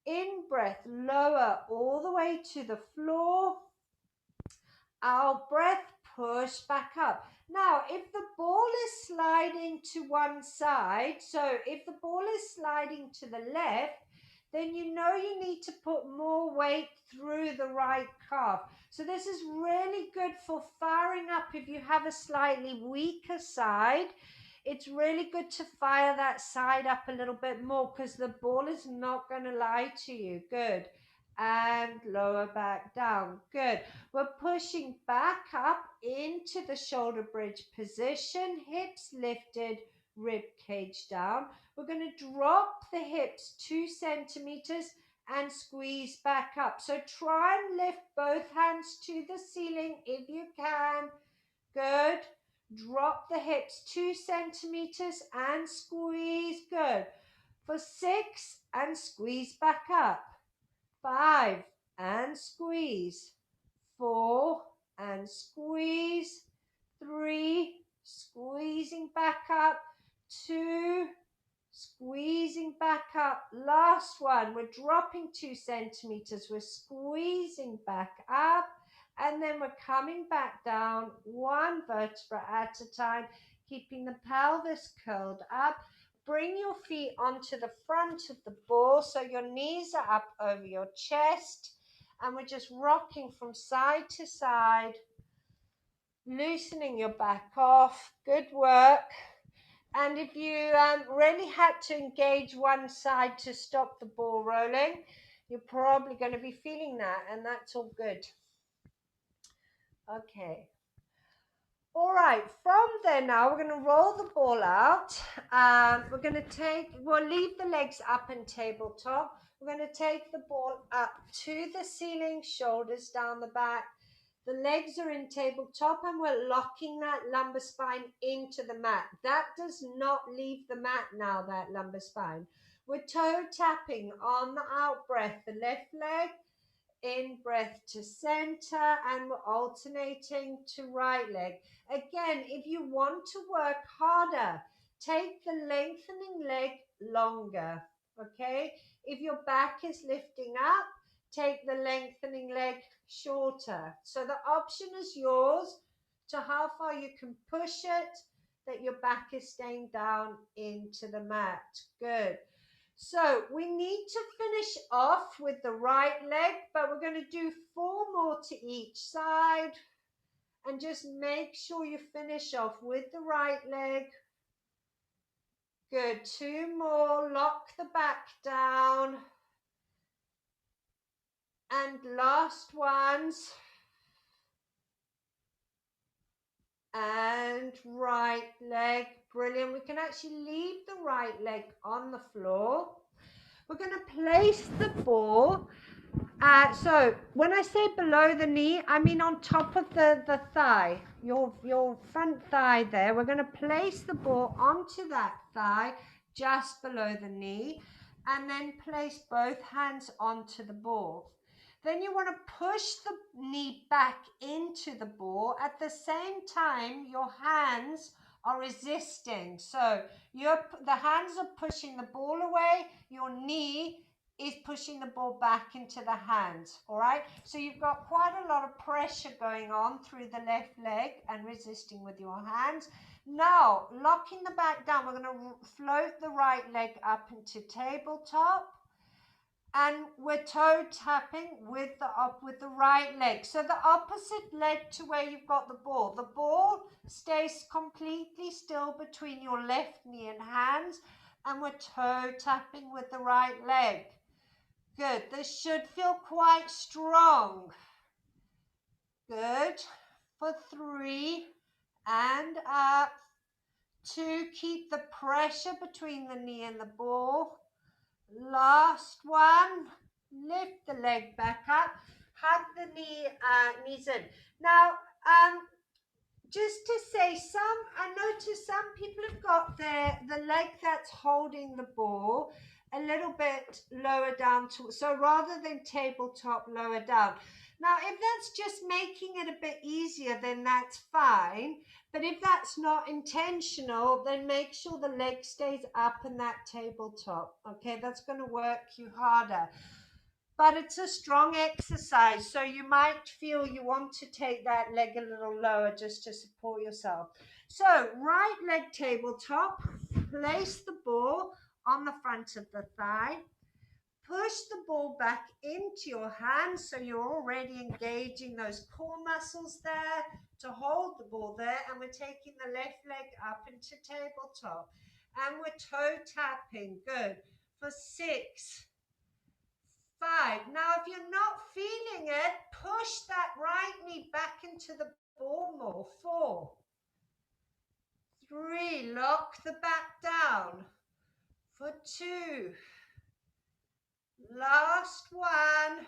In breath, lower all the way to the floor. Out breath, push back up. Now, if the ball is sliding to one side, so if the ball is sliding to the left, then you know you need to put more weight through the right calf. So this is really good for firing up if you have a slightly weaker side. It's really good to fire that side up a little bit more because the ball is not going to lie to you. Good. And lower back down. Good. We're pushing back up into the shoulder bridge position, hips lifted, rib cage down. We're going to drop the hips 2 centimeters and squeeze back up. So try and lift both hands to the ceiling if you can. Good. Drop the hips 2 centimeters and squeeze. Good. For 6 and squeeze back up. 5 and squeeze. 4 and squeeze. 3, squeezing back up. 2, squeezing back up. Last one, we're dropping 2 centimeters. We're squeezing back up. And then we're coming back down one vertebra at a time, keeping the pelvis curled up. Bring your feet onto the front of the ball so your knees are up over your chest. And we're just rocking from side to side, loosening your back off. Good work. And if you really had to engage one side to stop the ball rolling, you're probably going to be feeling that, and that's all good. Okay. All right, from there now, we're going to roll the ball out. We'll leave the legs up in tabletop. We're going to take the ball up to the ceiling, shoulders down the back. The legs are in tabletop and we're locking that lumbar spine into the mat. That does not leave the mat now, that lumbar spine. We're toe tapping on the out breath, the left leg, in breath to center, and we're alternating to right leg. Again, if you want to work harder, take the lengthening leg longer, okay? If your back is lifting up, take the lengthening leg shorter. So the option is yours to how far you can push it, that your back is staying down into the mat. Good. So we need to finish off with the right leg, but we're going to do 4 more to each side. And just make sure you finish off with the right leg. Good. 2 more. Lock the back down. And last ones. And right leg. Brilliant. We can actually leave the right leg on the floor. We're going to place the ball. So when I say below the knee, I mean on top of the thigh, your front thigh there. We're going to place the ball onto that thigh, just below the knee, and then place both hands onto the ball. Then you want to push the knee back into the ball. At the same time, your hands are resisting. So the hands are pushing the ball away. Your knee is pushing the ball back into the hands. All right. So you've got quite a lot of pressure going on through the left leg and resisting with your hands. Now, locking the back down, we're going to float the right leg up into tabletop. And we're toe tapping with the right leg. So the opposite leg to where you've got the ball. The ball stays completely still between your left knee and hands, and we're toe tapping with the right leg. Good. This should feel quite strong. Good. For 3 and up. 2, keep the pressure between the knee and the ball. Last one, lift the leg back up, hug the knees in. Now, just to say, I notice some people have got the leg that's holding the ball a little bit lower down, so rather than tabletop, lower down. Now, if that's just making it a bit easier, then that's fine. But if that's not intentional, then make sure the leg stays up in that tabletop. Okay, that's going to work you harder. But it's a strong exercise, so you might feel you want to take that leg a little lower just to support yourself. So, right leg tabletop, place the ball on the front of the thigh. Push the ball back into your hands, so you're already engaging those core muscles there to hold the ball there, and we're taking the left leg up into tabletop, and we're toe tapping. Good. For 6, 5. Now, if you're not feeling it, push that right knee back into the ball more. 4, 3, lock the back down. For 2, last one.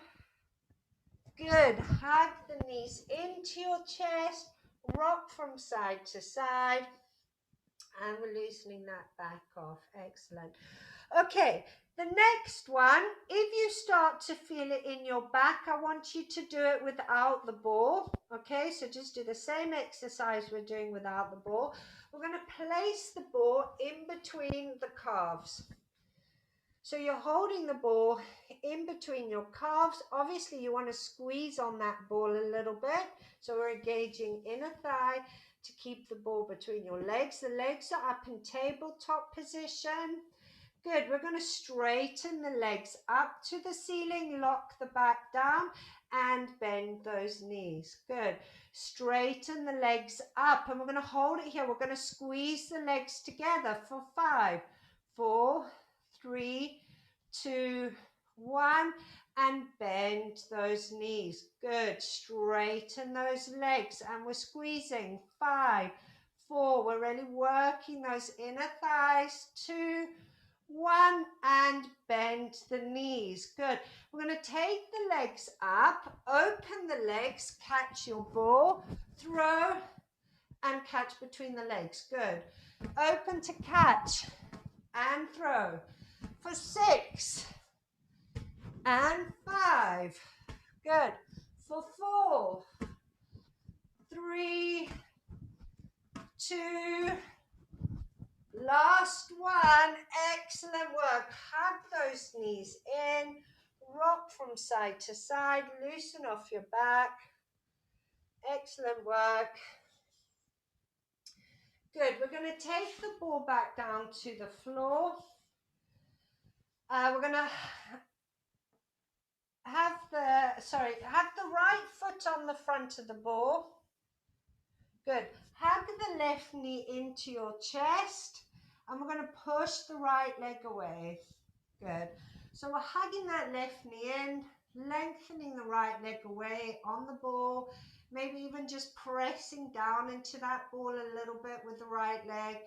Good. Hug the knees into your chest, rock from side to side, and we're loosening that back off. Excellent. Okay, the next one, if you start to feel it in your back, I want you to do it without the ball. Okay, so just do the same exercise we're doing without the ball. We're going to place the ball in between the calves. So you're holding the ball in between your calves. Obviously, you want to squeeze on that ball a little bit. So we're engaging inner thigh to keep the ball between your legs. The legs are up in tabletop position. Good. We're going to straighten the legs up to the ceiling, lock the back down, and bend those knees. Good. Straighten the legs up, and we're going to hold it here. We're going to squeeze the legs together for 5, 4, 3, 2, 1, and bend those knees. Good. Straighten those legs, and we're squeezing. 5, 4. We're really working those inner thighs. 2, 1, and bend the knees. Good. We're going to take the legs up, open the legs, catch your ball, throw, and catch between the legs. Good. Open to catch and throw. For 6 and 5. Good. For 4, 3, 2, last one. Excellent work. Hug those knees in, rock from side to side, loosen off your back. Excellent work. Good. We're going to take the ball back down to the floor. We're going to have the right foot on the front of the ball. Good. Hug the left knee into your chest, and we're going to push the right leg away. Good. So we're hugging that left knee in, lengthening the right leg away on the ball, maybe even just pressing down into that ball a little bit with the right leg.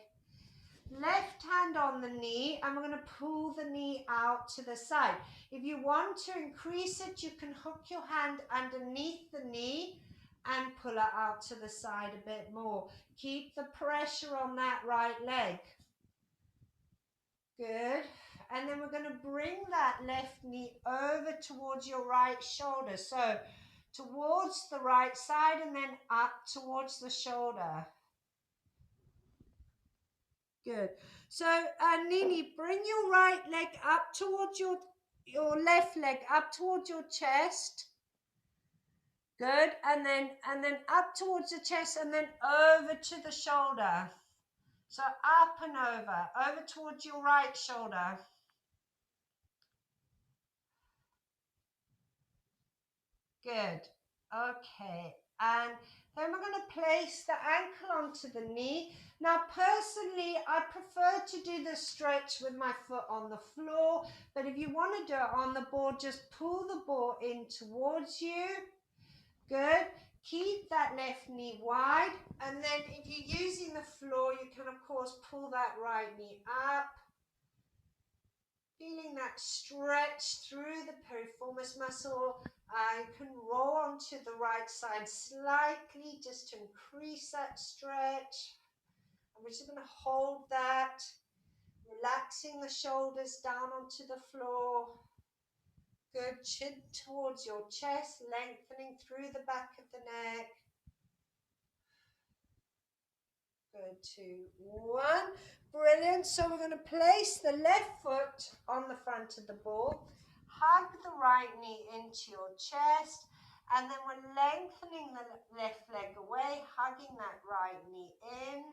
Left hand on the knee, and we're going to pull the knee out to the side. If you want to increase it, you can hook your hand underneath the knee and pull it out to the side a bit more. Keep the pressure on that right leg. Good. And then we're going to bring that left knee over towards your right shoulder. So towards the right side and then up towards the shoulder. Good. So, Nini, bring your right leg up towards your left leg up towards your chest. Good. And then up towards the chest and then over to the shoulder. So up and over towards your right shoulder. Good. Okay. And then we're going to place the ankle onto the knee. Now, personally, I prefer to do the stretch with my foot on the floor. But if you want to do it on the board, just pull the board in towards you. Good. Keep that left knee wide. And then if you're using the floor, you can, of course, pull that right knee up. Feeling that stretch through the piriformis muscle. I can roll onto the right side slightly just to increase that stretch. And we're just going to hold that, relaxing the shoulders down onto the floor. Good, chin towards your chest, lengthening through the back of the neck. Good, 2, 1. Brilliant. So we're going to place the left foot on the front of the ball. Hug the right knee into your chest. And then we're lengthening the left leg away, hugging that right knee in.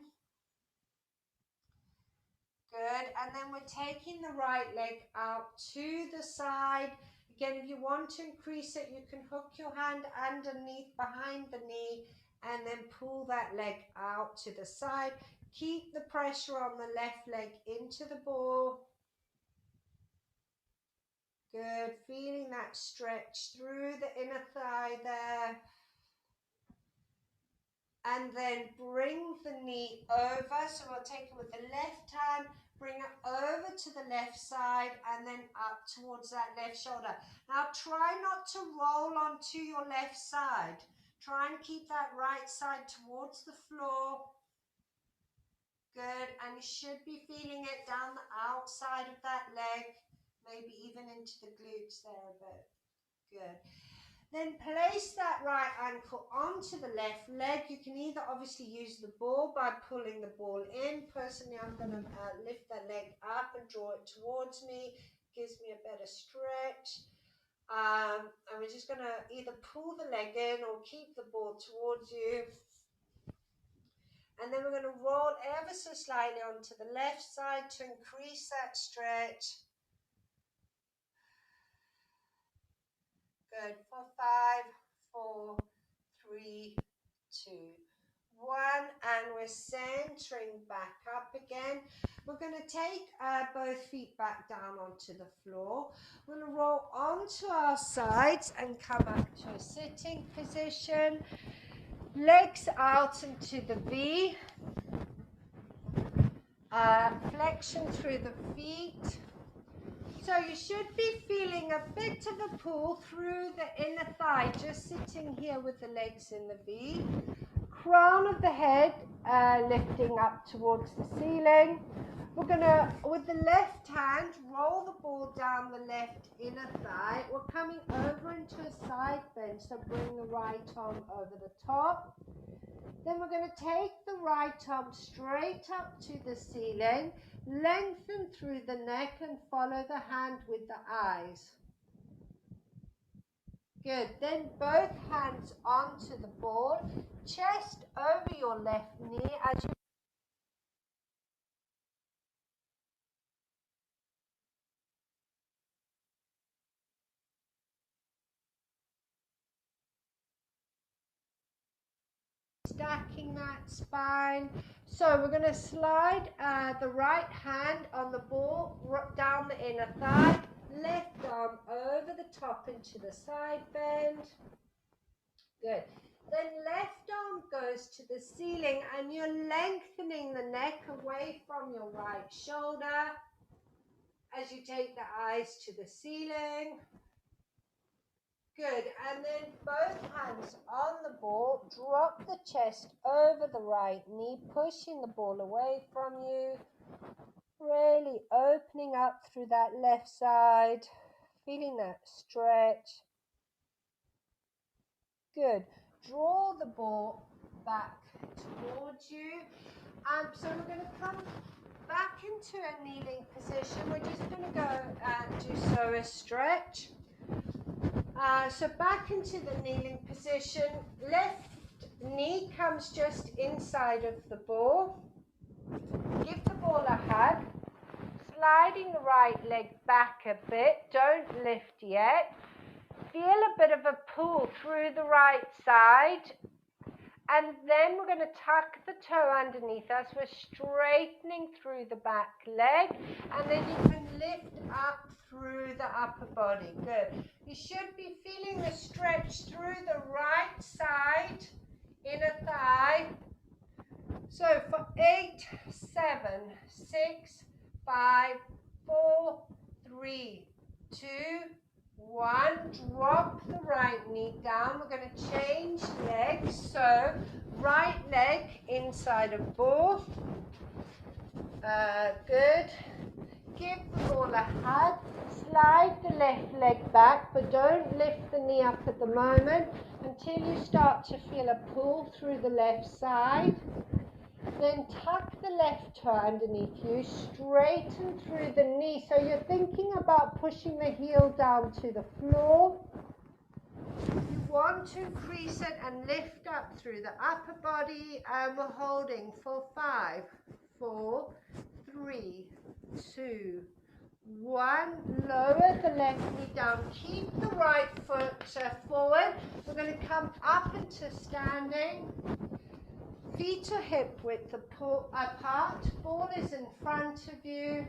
Good. And then we're taking the right leg out to the side. Again, if you want to increase it, you can hook your hand underneath behind the knee and then pull that leg out to the side. Keep the pressure on the left leg into the ball. Good. Feeling that stretch through the inner thigh there. And then bring the knee over. So we'll take it with the left hand, bring it over to the left side and then up towards that left shoulder. Now try not to roll onto your left side. Try and keep that right side towards the floor. Good. And you should be feeling it down the outside of that leg, maybe even into the glutes there a bit. Good. Then place that right ankle onto the left leg. You can either obviously use the ball by pulling the ball in. Personally, I'm going to lift that leg up and draw it towards me. Gives me a better stretch. And we're just going to either pull the leg in or keep the ball towards you. And then we're going to roll ever so slightly onto the left side to increase that stretch. Good. For 5, 4, 3, 2, 1. And we're centering back up again. We're going to take both feet back down onto the floor. We're going to roll onto our sides and come up to a sitting position. Legs out into the V. Flexion through the feet. So you should be feeling a bit of a pull through the inner thigh, just sitting here with the legs in the V. Crown of the head lifting up towards the ceiling. We're going to, with the left hand, roll the ball down the left inner thigh. We're coming over into a side bend, so bring the right arm over the top. Then we're going to take the right arm straight up to the ceiling, lengthen through the neck and follow the hand with the eyes. Good. Then both hands onto the ball, chest over your left knee as you stacking that spine. So we're going to slide the right hand on the ball down the inner thigh, left arm over the top into the side bend. Good. Then left arm goes to the ceiling and you're lengthening the neck away from your right shoulder as you take the eyes to the ceiling. Good. And then both hands on the ball, drop the chest over the right knee, pushing the ball away from you. Really opening up through that left side, feeling that stretch. Good. Draw the ball back towards you. So we're going to come back into a kneeling position. We're just going to go and do a stretch. So back into the kneeling position. Left knee comes just inside of the ball. Give the ball a hug. Sliding the right leg back a bit. Don't lift yet. Feel a bit of a pull through the right side. And then we're going to tuck the toe underneath us. We're straightening through the back leg. And then you can lift up through the upper body. Good. You should be feeling the stretch through the right side, inner thigh. So for 8, 7, 6, 5, 4, 3, 2, 1. Drop the right knee down. We're going to change legs. So right leg inside of ball. Good. Give the ball a hug. Slide the left leg back, but don't lift the knee up at the moment until you start to feel a pull through the left side. Then tuck the left toe underneath you, straighten through the knee. So you're thinking about pushing the heel down to the floor. You want to crease it and lift up through the upper body, and we're holding for 5, 4, 3, 2, 1. Lower the left knee down. Keep the right foot forward. We're going to come up into standing. Feet are hip width apart. Ball is in front of you.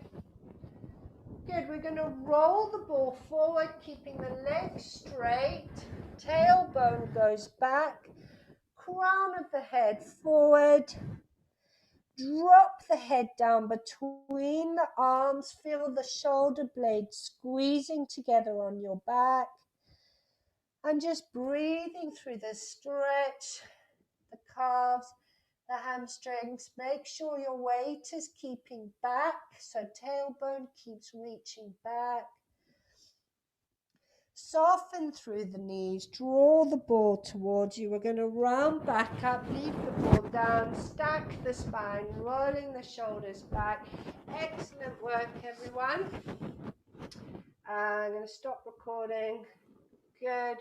Good. We're going to roll the ball forward, keeping the legs straight. Tailbone goes back. Crown of the head forward. Drop the head down between the arms. Feel the shoulder blades squeezing together on your back. And just breathing through the stretch, the calves, the hamstrings. Make sure your weight is keeping back, so tailbone keeps reaching back. Soften through the knees, draw the ball towards you. We're going to round back up, leave the ball down, stack the spine, rolling the shoulders back. Excellent work, everyone. I'm going to stop recording. Good.